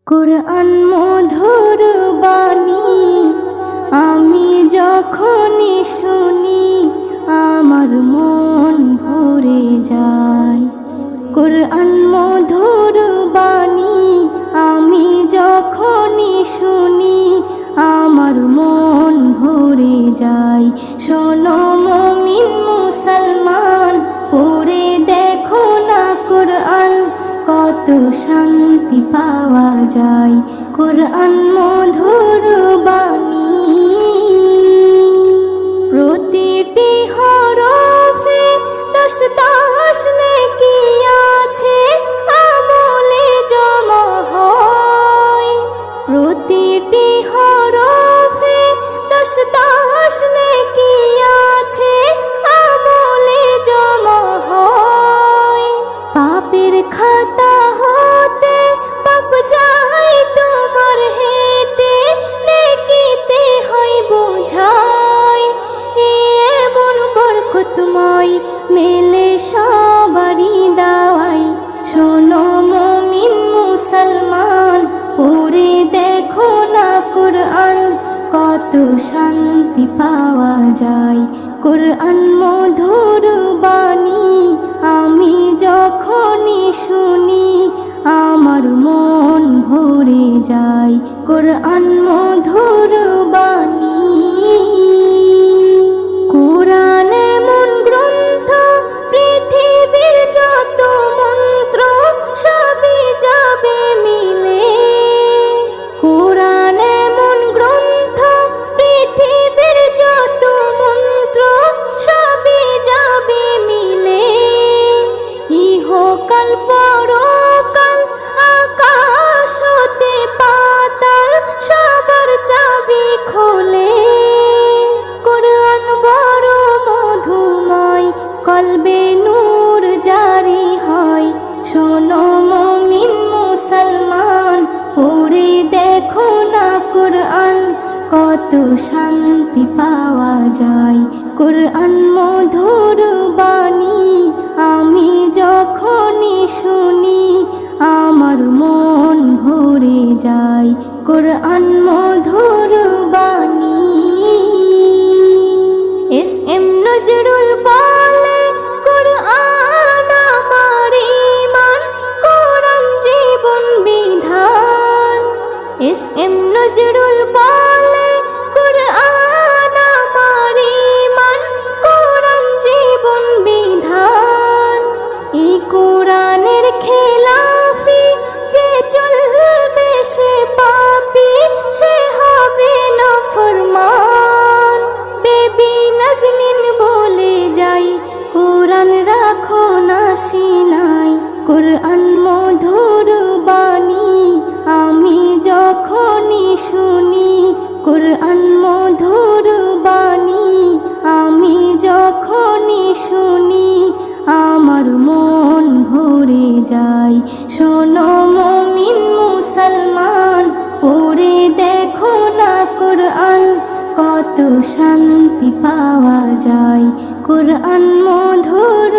কুরআন মধুর বাণী আমি যখনই শুনি আমার মন ভরে যায়। কুরআন মধুর বাণী আমি যখনই শুনি আমার মন ভরে যায়। শোনো মুমিন মুসলমান, পড়ে দেখো না কুরআন, কত শান্তি পাওয়া যায়। কুরআন মধুর বাণী প্রতিটি হরফে 10 নেকি আছে, আমলে জমা হয়। প্রতিটি হরফে 10 নেকি আছে, আমলে জমা হয়। পাপের খাতা হতে পাপ যায় তোমার হেঁটে, নেকিতে হয় বোঝাই। এমন বরকতময় মেলে সবারই দাওয়াই। শোনো মুমিন মুসলমান, পড়ে দেখো না কুরআন, কত শান্তি পাওয়া যায়। কুরআন মধুর বাণী আমি যখনই শুনি আমার মন ভরে যায়। কুরআন মধুর বাণী কুরআন এমন গ্রন্থ, পৃথিবীর যত মন্ত্র সবই যাবে মিলে। কুরআন এমন গ্রন্থ, পৃথিবীর যত মন্ত্র সবই যাবে মিলে। ইহকাল পরকাল আকাশ হতে পাতাল সবার চাবি খোলে। কুরআন বড় মধুময়, কলবে নূর জারি হয়। শোনো মুমিন মুসলমান, পড়ে দেখো না কুরআন, কত শান্তি পাওয়া যায়। কুরআন মধুর বাণী আমি যখনই শুনি আমার মন ভরে যায়। কুরআন মধুর বাণী এস.এম. নজরুল বলে, কুরআন আমার ঈমান, কুরআন জীবন বিধান। এস.এম. নজরুল বলে, কুরআন আমার ঈমান, কুরআন জীবন বিধান। এই কুরআনের খেলাফি যে চলবে সে পাপী, সে হবে নাফরমান। বেবি নাজনীন বলে যাই, কুরআন রাখো না সিনায়। কুরআন মধুর বাণী আমি যখনই শুনি, কুরআন মধুর বাণী আমি যখনই শুনি আমার মন ভরে যায়। শোনো মুমিন মুসলমান, পড়ে দেখো না কুরআন, কত শান্তি পাওয়া যায়। কুরআন মধুর